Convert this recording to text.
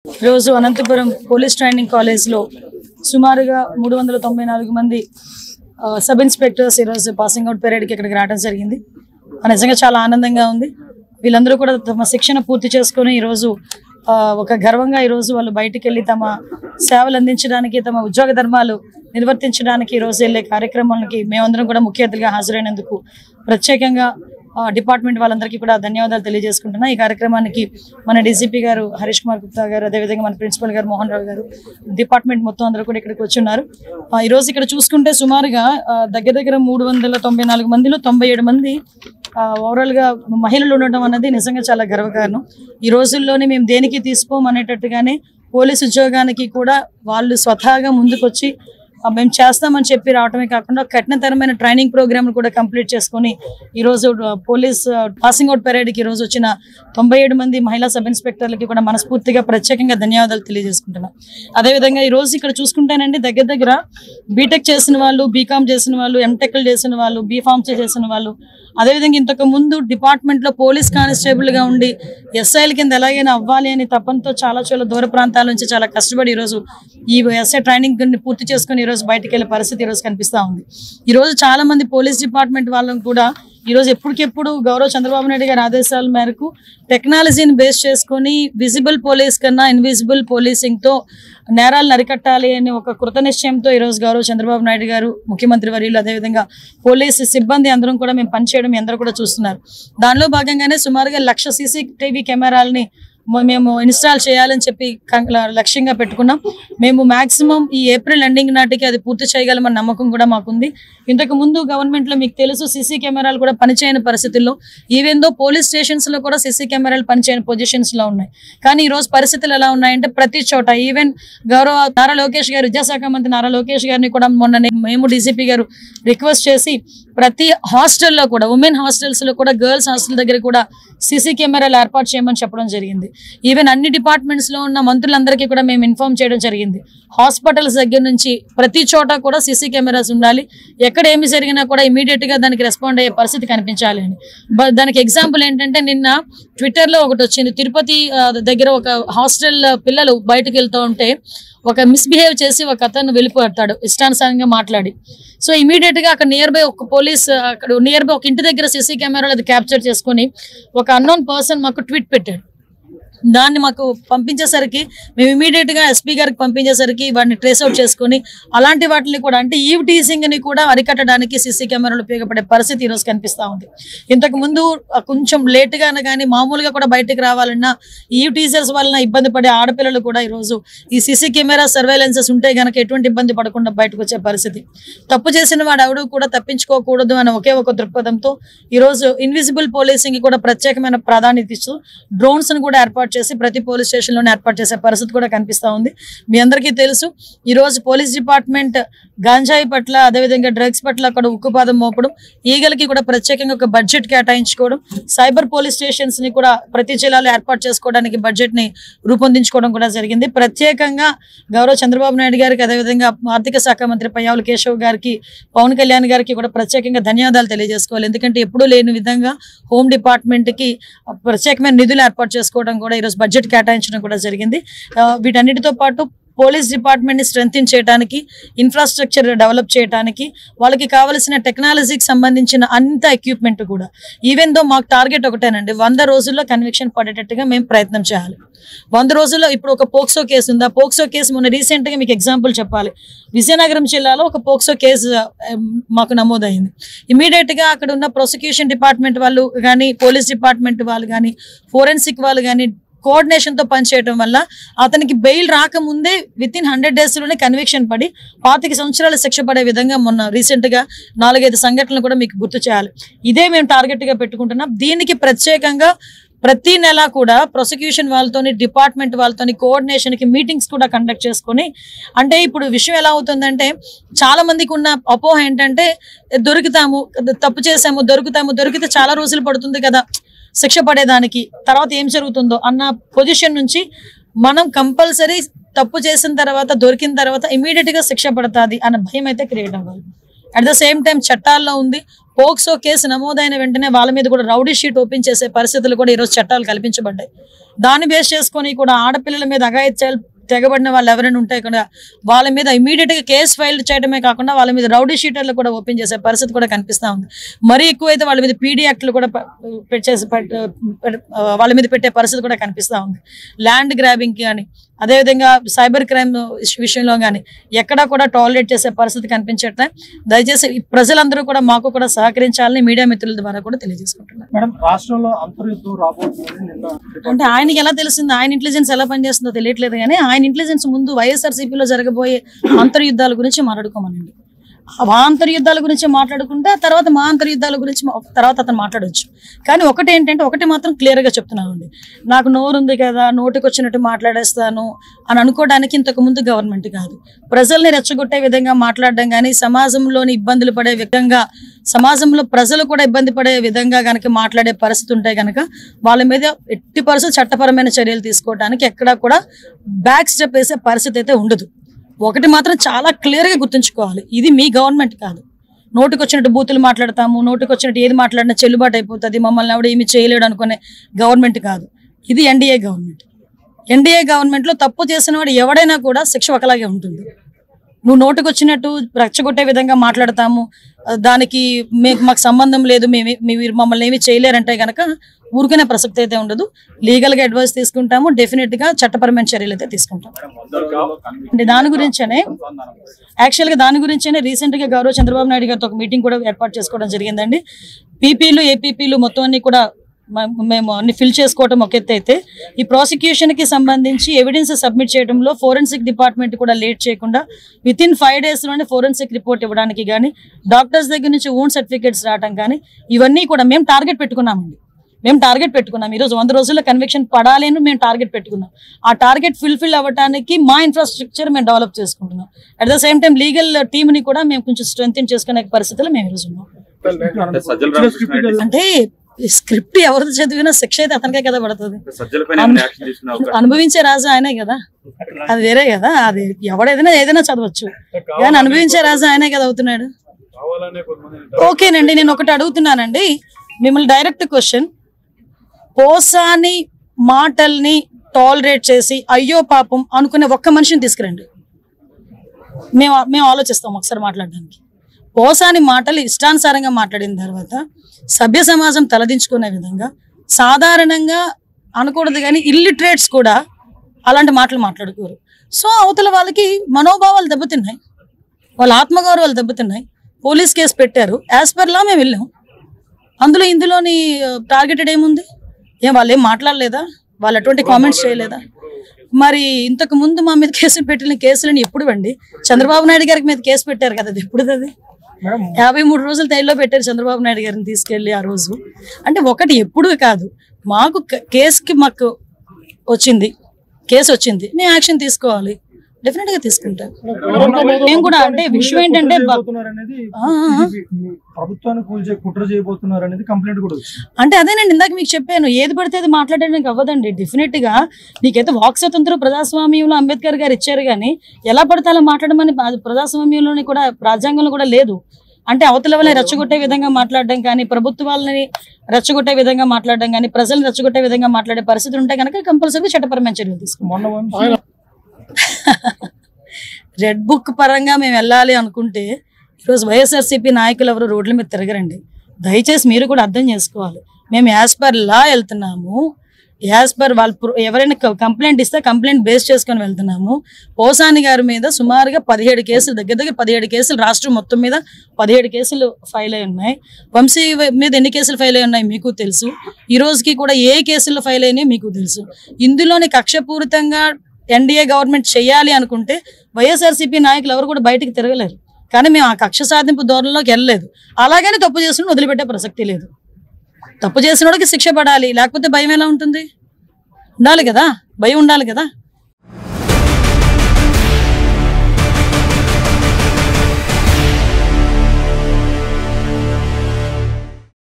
రోజు Anantapuram police training college లో సుమారుగా 394 మంది సబ్ ఇన్స్పెక్టర్స్ ఈ రోజు పాసింగ్ అవుట్ పరేడ్ కి ఇక్కడికి రావడం జరిగింది. నిజంగా చాలా ఆనందంగా ఉంది. వీళ్ళందరూ కూడా తమ శిక్షణ పూర్తి చేసుకొని ఈ రోజు ఒక గర్వంగా ఈ రోజు వాళ్ళు బయటికి వెళ్ళి తమ సేవలు అందించడానికి తమ ఉద్యోగ ధర్మాలు నిర్వర్తించడానికి ఈ రోజు వెళ్ళే కార్యక్రమాలకి మేమందరం కూడా ముఖ్య అతిథిగా హాజరైనందుకు ప్రత్యేకంగా డిపార్ట్మెంట్ వాళ్ళందరికీ కూడా ధన్యవాదాలు తెలియజేసుకుంటున్నా. ఈ కార్యక్రమానికి మన డీసీపీ గారు హరీష్ కుమార్ గుప్తా గారు, అదేవిధంగా మన ప్రిన్సిపల్ గారు మోహన్ రావు గారు, డిపార్ట్మెంట్ మొత్తం అందరూ కూడా ఇక్కడికి వచ్చున్నారు. ఈ రోజు ఇక్కడ చూసుకుంటే సుమారుగా దగ్గర 394 మందిలో 97 మంది ఓవరాల్ గా మహిళలు ఉండటం అన్నది నిజంగా చాలా గర్వకారణం. ఈ రోజుల్లోనే మేము దేనికి తీసుకోమనేటట్టుగానే పోలీసు ఉద్యోగానికి కూడా వాళ్ళు స్వతహాగా ముందుకొచ్చి మేము చేస్తామని చెప్పి రావటమే కాకుండా కఠినతరమైన ట్రైనింగ్ ప్రోగ్రామ్ కూడా కంప్లీట్ చేసుకుని ఈరోజు పోలీస్ పాసింగ్ అవుట్ పరేడ్కి ఈరోజు వచ్చిన 97 మంది మహిళా సబ్ ఇన్స్పెక్టర్లకి కూడా మనస్ఫూర్తిగా ప్రత్యేకంగా ధన్యవాదాలు తెలియజేసుకుంటున్నాం. అదేవిధంగా ఈ రోజు ఇక్కడ చూసుకుంటేనండి దగ్గర బీటెక్ చేసిన వాళ్ళు, బీకామ్ చేసిన వాళ్ళు, ఎంటెక్లు చేసిన వాళ్ళు, బీఫార్మసీ చేసిన వాళ్ళు, అదేవిధంగా ఇంతకు ముందు డిపార్ట్మెంట్ లో పోలీస్ కానిస్టేబుల్ గా ఉండి ఎస్ఐల కింద ఎలాగైనా అవ్వాలి అని తపంతో చాలా దూర ప్రాంతాల నుంచి చాలా కష్టపడి ఈరోజు ఈ ఎస్ఐ ట్రైనింగ్ పూర్తి చేసుకుని ఈరోజు బయటకు వెళ్ళే పరిస్థితి ఈరోజు కనిపిస్తా ఉంది. ఈ రోజు చాలా మంది పోలీస్ డిపార్ట్మెంట్ వాళ్ళని కూడా ఈరోజు ఎప్పటికెప్పుడు గౌరవ చంద్రబాబు నాయుడు గారి ఆదేశాల మేరకు టెక్నాలజీని బేస్ చేసుకుని విజిబుల్ పోలీస్ కన్నా ఇన్విజిబుల్ పోలీసింగ్ తో నేరాలను అరికట్టాలి అని ఒక కృత నిశ్చయంతో ఈరోజు గౌరవ చంద్రబాబు నాయుడు గారు ముఖ్యమంత్రి వర్యులు అదేవిధంగా పోలీసు సిబ్బంది అందరం కూడా మేము పనిచేయడం అందరూ కూడా చూస్తున్నారు. దానిలో భాగంగానే సుమారుగా 1,00,000 సీసీటీవీ కెమెరాలని మేము ఇన్స్టాల్ చేయాలని చెప్పి లక్ష్యంగా పెట్టుకున్నాం. మేము మాక్సిమం ఈ ఏప్రిల్ ఎండింగ్ నాటికి అది పూర్తి చేయగలమన్న నమ్మకం కూడా మాకుంది. ఇంతకు ముందు గవర్నమెంట్ లో మీకు తెలుసు సీసీ కెమెరాలు కూడా పనిచేయని పరిస్థితుల్లో, ఈవెన్ దో పోలీస్ స్టేషన్స్ లో కూడా సీసీ కెమెరాలు పనిచేయని పొజిషన్స్ లో ఉన్నాయి. కానీ ఈ రోజు పరిస్థితులు ఎలా ఉన్నాయంటే ప్రతి చోట ఈవెన్ గౌరవ నారా లోకేష్ గారు, విద్యాశాఖ మంత్రి నారా లోకేష్ గారిని కూడా మొన్న మేము డీసీపీ గారు రిక్వెస్ట్ చేసి ప్రతి హాస్టల్లో కూడా ఉమెన్ హాస్టల్స్ లో కూడా గర్ల్స్ హాస్టల్ దగ్గర కూడా సీసీ కెమెరాలు ఏర్పాటు చేయమని చెప్పడం జరిగింది. ఈవెన్ అన్ని డిపార్ట్మెంట్స్ లో ఉన్న మంత్రులందరికీ కూడా మేము ఇన్ఫార్మ్ చేయడం జరిగింది. హాస్పిటల్స్ దగ్గర నుంచి ప్రతి చోట కూడా సీసీ కెమెరాస్ ఉండాలి, ఎక్కడ ఏమి జరిగినా కూడా ఇమీడియట్ గా దానికి రెస్పాండ్ అయ్యే పరిస్థితి కనిపించాలి అని. దానికి ఎగ్జాంపుల్ ఏంటంటే నిన్న ట్విట్టర్ లో ఒకటి వచ్చింది. తిరుపతి దగ్గర ఒక హాస్టల్ పిల్లలు బయటకు వెళ్తూ ఉంటే ఒక మిస్బిహేవ్ చేసి ఒక అతను వెళ్ళిపోతాడు ఇష్టానుసారంగా మాట్లాడి. సో ఇమీడియట్ గా అక్కడ నియర్ బై ఒక పోలీస్ అక్కడ నియర్ బై ఒక ఇంటి దగ్గర సీసీ కెమెరాలు అది క్యాప్చర్ చేసుకుని ఒక అన్నోన్ పర్సన్ మాకు ట్వీట్ పెట్టాడు. దాన్ని మాకు పంపించేసరికి మేము ఇమీడియట్ గా ఎస్పీ గారికి పంపించేసరికి వాటిని ట్రేస్ అవుట్ చేసుకుని అలాంటి వాటిని కూడా అంటే ఈవ్ టీజింగ్ ని కూడా అరికట్టడానికి సీసీ కెమెరాలు ఉపయోగపడే పరిస్థితి ఈరోజు కనిపిస్తా ఉంది. ఇంతకు ముందు కొంచెం లేట్ గానే కానీ మామూలుగా కూడా బయటకు రావాలన్నా ఈవ్ టీజర్స్ వలన ఇబ్బంది పడే ఆడపిల్లలు కూడా ఈరోజు ఈ సీసీ కెమెరా సర్వేలెన్సెస్ ఉంటే గనక ఎటువంటి ఇబ్బంది పడకుండా బయటకు వచ్చే పరిస్థితి. తప్పు చేసిన వాడు ఎవడు కూడా తప్పించుకోకూడదు అనే ఒకే ఒక దృక్పథంతో ఈరోజు ఇన్విజిబుల్ పోలీసింగ్ కూడా ప్రత్యేకమైన ప్రాధాన్యత ఇస్తూ డ్రోన్స్ ను కూడా ఏర్పాటు చేసి ప్రతి పోలీస్ స్టేషన్ లోనే ఏర్పాటు చేసే పరిస్థితి కూడా కనిపిస్తా ఉంది. మీ అందరికీ తెలుసు ఈ రోజు పోలీస్ డిపార్ట్మెంట్ గాంజాయి పట్ల అదేవిధంగా డ్రగ్స్ పట్ల అక్కడ ఉక్కుపాదం మోపడం, ఈగలకి కూడా ప్రత్యేకంగా ఒక బడ్జెట్ కేటాయించుకోవడం, సైబర్ పోలీస్ స్టేషన్స్ ని కూడా ప్రతి జిల్లాలో ఏర్పాటు చేసుకోవడానికి బడ్జెట్ ని రూపొందించుకోవడం కూడా జరిగింది. ప్రత్యేకంగా గౌరవ చంద్రబాబు నాయుడు గారికి అదేవిధంగా ఆర్థిక శాఖ మంత్రి పయ్యావుల కేశవ్ గారికి, పవన్ కళ్యాణ్ గారికి కూడా ప్రత్యేకంగా ధన్యవాదాలు తెలియజేసుకోవాలి. ఎందుకంటే ఎప్పుడూ లేని విధంగా హోమ్ డిపార్ట్మెంట్ కి ప్రత్యేకమైన నిధులు ఏర్పాటు చేసుకోవడం కూడా ఈరోజు బడ్జెట్ కేటాయించడం కూడా జరిగింది. వీటన్నిటితో పాటు పోలీస్ డిపార్ట్మెంట్ ని స్ట్రెంథెన్ చేయడానికి, ఇన్ఫ్రాస్ట్రక్చర్ డెవలప్ చేయడానికి, వాళ్ళకి కావాల్సిన టెక్నాలజీకి సంబంధించిన అంత ఎక్విప్మెంట్ కూడా ఈవెన్ దో మాకు టార్గెట్ ఒకటేనండి, 100 రోజుల్లో కన్విక్షన్ పడేటట్టుగా మేము ప్రయత్నం చేయాలి. 100 రోజుల్లో ఇప్పుడు ఒక పోక్సో కేసు ఉంది. ఆ పోక్సో కేసు మొన్న రీసెంట్ గా మీకు ఎగ్జాంపుల్ చెప్పాలి, విజయనగరం జిల్లాలో ఒక పోక్సో కేసు మాకు నమోదైంది. ఇమీడియట్ గా అక్కడ ఉన్న ప్రాసిక్యూషన్ డిపార్ట్మెంట్ వాళ్ళు కానీ, పోలీస్ డిపార్ట్మెంట్ వాళ్ళు కానీ, ఫోరెన్సిక్ వాళ్ళు కానీ కోఆర్డినేషన్ తో పనిచేయడం వల్ల అతనికి బెయిల్ రాకముందే విత్ ఇన్ 100 days లోనే కన్విక్షన్ పడి 25 సంవత్సరాల శిక్ష పడే విధంగా మొన్న రీసెంట్ గా 4-5 సంఘటనలు కూడా మీకు గుర్తు చేయాలి. ఇదే మేము టార్గెట్ గా పెట్టుకుంటున్నాం. దీనికి ప్రత్యేకంగా ప్రతి నెల కూడా ప్రాసిక్యూషన్ వాళ్ళతోని, డిపార్ట్మెంట్ వాళ్ళతోని కోఆర్డినేషన్ కి మీటింగ్స్ కూడా కండక్ట్ చేసుకుని, అంటే ఇప్పుడు విషయం ఎలా అవుతుందంటే చాలా మందికి ఉన్న అపోహ ఏంటంటే దొరుకుతాము, తప్పు చేసాము, దొరికితే చాలా రోజులు పడుతుంది కదా శిక్ష పడేదానికి, తర్వాత ఏం జరుగుతుందో అన్న పొజిషన్ నుంచి మనం కంపల్సరీ తప్పు చేసిన తర్వాత దొరికిన తర్వాత ఇమీడియట్ గా శిక్ష పడుతుంది అన్న భయం అయితే క్రియేట్ అవ్వాలి. అట్ ద సేమ్ టైం చట్టాల్లో ఉంది, పోక్సో కేసు నమోదైన వెంటనే వాళ్ళ మీద కూడా రౌడీ షీట్ ఓపెన్ చేసే పరిస్థితులు కూడా ఈరోజు చట్టాలు కల్పించబడ్డాయి. దాన్ని బేస్ చేసుకొని కూడా ఆడపిల్లల మీద అఘాయిత్యాలు తెగబడిన వాళ్ళు ఎవరైనా ఉంటాయి కూడా వాళ్ళ మీద ఇమీడియట్ గా కేసు ఫైల్ చేయడమే కాకుండా వాళ్ళ మీద రౌడీ షీటర్లు కూడా ఓపెన్ చేసే పరిస్థితి కూడా కనిపిస్తా ఉంది. మరీ ఎక్కువైతే వాళ్ళ మీద పీడీ యాక్ట్లు కూడా వాళ్ళ మీద పెట్టే పరిస్థితి కూడా కనిపిస్తా ఉంది. ల్యాండ్ గ్రాబింగ్ కానీ అదేవిధంగా సైబర్ క్రైమ్ విషయంలో కానీ ఎక్కడా కూడా టాలరేట్ చేసే పరిస్థితి కనిపించట్లే. దయచేసి ప్రజలందరూ కూడా మాకు కూడా సహకరించాలని మీడియా మిత్రుల ద్వారా కూడా తెలియజేసుకుంటున్నారు. అంటే ఆయనకి ఎలా తెలిసింది, ఆయన ఇంటెలిజెన్స్ ఎలా పనిచేస్తుందో తెలియట్లేదు, కానీ ఆయన ఇంటెలిజెన్స్ ముందు వైఎస్ఆర్సీపీలో జరగబోయే అంతర్యుద్ధాల గురించి మాట్లాడుకోమనండి. ఆ అంతర్యుద్ధాల గురించి మాట్లాడుకుంటే తర్వాత మా అంతర్యుద్ధాల గురించి తర్వాత అతను మాట్లాడవచ్చు. కానీ ఒకటి మాత్రం క్లియర్ గా చెప్తున్నానండి, నాకు నోరుంది కదా నోటికి వచ్చినట్టు మాట్లాడేస్తాను అని అనుకోవడానికి ఇంతకు ముందు గవర్నమెంట్ కాదు, ప్రజల్ని రెచ్చగొట్టే విధంగా మాట్లాడడం కానీ సమాజంలోని ఇబ్బందులు పడే విధంగా సమాజంలో ప్రజలు కూడా ఇబ్బంది పడే విధంగా కనుక మాట్లాడే పరిస్థితి ఉంటే కనుక వాళ్ళ మీద ఎట్టి పరిస్థితి చట్టపరమైన చర్యలు తీసుకోవడానికి ఎక్కడా కూడా బ్యాక్ స్టెప్ వేసే పరిస్థితి అయితే ఉండదు. ఒకటి మాత్రం చాలా క్లియర్గా గుర్తుంచుకోవాలి, ఇది మీ గవర్నమెంట్ కాదు. నోటికి వచ్చినట్టు బూతులు మాట్లాడతాము, నోటికి వచ్చినట్టు ఏది మాట్లాడినా చెల్లుబాటు అయిపోతుంది, మమ్మల్ని ఎవడ ఏమి చేయలేడు అనుకునే గవర్నమెంట్ కాదు. ఇది ఎన్డీఏ గవర్నమెంట్. ఎన్డీఏ గవర్నమెంట్లో తప్పు చేసిన వాడు ఎవడైనా కూడా శిక్ష ఒకలాగే ఉంటుంది. నువ్వు నోటికి వచ్చినట్టు రెచ్చగొట్టే విధంగా మాట్లాడతాము, దానికి మాకు సంబంధం లేదు, మీరు మమ్మల్ని ఏమి చేయలేరంటే కనుక ఊరుకునే ప్రసక్తి అయితే ఉండదు. లీగల్గా అడ్వైస్ తీసుకుంటాము, డెఫినెట్గా చట్టపరమైన చర్యలు అయితే తీసుకుంటాం. అంటే దాని గురించేనే రీసెంట్గా గౌరవ చంద్రబాబు నాయుడు గారితో ఒక మీటింగ్ కూడా ఏర్పాటు చేసుకోవడం జరిగిందండి. పీపీలు ఏపీపీలు మొత్తం అన్ని కూడా మేము అన్ని ఫిల్ చేసుకోవటం ఒక ఎత్తు అయితే, ఈ ప్రాసిక్యూషన్కి సంబంధించి ఎవిడెన్స్ సబ్మిట్ చేయడంలో ఫోరెన్సిక్ డిపార్ట్మెంట్ కూడా లేట్ చేయకుండా వితిన్ 5 daysలోనే ఫోరెన్సిక్ రిపోర్ట్ ఇవ్వడానికి కానీ డాక్టర్స్ దగ్గర నుంచి ఓన్ సర్టిఫికేట్స్ రావడం కానీ ఇవన్నీ కూడా మేము టార్గెట్ పెట్టుకున్నామండి. ఈరోజు 100 రోజుల్లో కన్విక్షన్ పడాలి అని మేము టార్గెట్ పెట్టుకున్నాం. ఆ టార్గెట్ ఫుల్ఫిల్ అవ్వడానికి మా ఇన్ఫ్రాస్ట్రక్చర్ మేము డెవలప్ చేసుకుంటున్నాం. At the same time legal టీమ్ని కూడా మేము కొంచెం స్ట్రెంథెన్ చేసుకునే పరిస్థితులు మేము ఈరోజు ఉన్నాం. అంటే స్క్రిప్ట్ ఎవరిది చదివినా శిక్ష అయితే అతనికే కదా పడుతుంది. అనుభవించే రాజు ఆయనే కదా, అది వేరే కదా. అది ఏదైనా చదవచ్చు, కానీ అనుభవించే రాజు ఆయనే కదా అవుతున్నాడు. ఓకేనండి, నేను ఒకటి అడుగుతున్నానండి మిమ్మల్ని, డైరెక్ట్ క్వశ్చన్. పోసాని మాటల్ని టాలరేట్ చేసి అయ్యో పాపం అనుకునే ఒక్క మనిషిని తీసుకురండి, మేము ఆలోచిస్తాం ఒకసారి మాట్లాడడానికి. పోసాని మాటలు ఇష్టానుసారంగా మాట్లాడిన తర్వాత సభ్య సమాజం తలదించుకునే విధంగా సాధారణంగా అనకూడదు కానీ ఇల్లిటరేట్స్ కూడా అలాంటి మాటలు మాట్లాడుకోరు. సో అవతల వాళ్ళకి మనోభావాలు దెబ్బతిన్నాయి, వాళ్ళ ఆత్మగౌరవాలు దెబ్బతిన్నాయి. పోలీస్ కేసు పెట్టారు, యాజ్ పర్ లా మేము వెళ్ళాం. ఇందులోని టార్గెటెడ్ ఏముంది? వాళ్ళు ఏం మాట్లాడలేదా? వాళ్ళు అటువంటి కామెంట్స్ చేయలేదా? మరి ఇంతకు ముందు మా మీద కేసులు పెట్టిన కేసులని ఎప్పుడు అండి? చంద్రబాబు నాయుడు గారికి మీద కేసు పెట్టారు కదా, అది ఎప్పుడు? అది 53 రోజులు తైల్లో పెట్టారు చంద్రబాబు నాయుడు గారిని తీసుకెళ్లి ఆ రోజు. అంటే ఒకటి ఎప్పుడు కాదు, మాకు మాకు కేసు వచ్చింది, మేము యాక్షన్ తీసుకోవాలి, డెఫినెట్ గా తీసుకుంటాం. మేము కూడా అంటే విషయం ఏంటంటే అంటే అదేనండి ఇందాక మీకు చెప్పాను, ఏది పడితే అది మాట్లాడడానికి అవ్వదండి. డెఫినెట్ గా నీకైతే వాక్ స్వతంత్రం ప్రజాస్వామ్యంలో అంబేద్కర్ గారు ఇచ్చారు, కానీ ఎలా పడితే అలా మాట్లాడమని ప్రజాస్వామ్యంలోని కూడా రాజ్యాంగంలో కూడా లేదు. అంటే అవతల వాళ్ళని రెచ్చగొట్టే విధంగా మాట్లాడడం కానీ, ప్రభుత్వాలని రెచ్చగొట్టే విధంగా మాట్లాడడం కానీ, ప్రజలను రెచ్చగొట్టే విధంగా మాట్లాడే పరిస్థితులు ఉంటే కనుక కంపల్సరీ చట్టపరమైన చర్యలు తీసుకుంటాం. రెడ్ బుక్ పరంగా మేము వెళ్ళాలి అనుకుంటే ఈరోజు వైఎస్ఆర్సీపీ నాయకులు ఎవరు రోడ్ల మీద తిరగరండి. దయచేసి మీరు కూడా అర్థం చేసుకోవాలి, మేము యాజ్ పర్ లా వెళ్తున్నాము, యాజ్ పర్ వాళ్ళు ఎవరైనా కంప్లైంట్ ఇస్తే కంప్లైంట్ బేస్ చేసుకొని వెళ్తున్నాము. పోసాని గారి మీద సుమారుగా 17 కేసులు, దగ్గర 17 కేసులు రాష్ట్రం మొత్తం మీద 17 కేసులు ఫైల్ అయి ఉన్నాయి. వంశీ మీద ఎన్ని కేసులు ఫైల్ అయి ఉన్నాయి మీకు తెలుసు, ఈ రోజుకి కూడా ఏ కేసులు ఫైల్ అయినాయి మీకు తెలుసు. ఇందులోని కక్షపూరితంగా ఎన్డీఏ గవర్నమెంట్ చేయాలి అనుకుంటే వైఎస్ఆర్సీపీ నాయకులు ఎవరు కూడా బయటికి తిరగలేరు. కానీ మేము ఆ కక్ష సాధింపు ధోరణిలోకి వెళ్ళలేదు. అలాగని తప్పు చేసిన వదిలిపెట్టే ప్రసక్తి లేదు. తప్పు చేసిన వాడికి శిక్ష పడాలి, లేకపోతే భయం ఎలా ఉంటుంది? ఉండాలి కదా, భయం ఉండాలి కదా.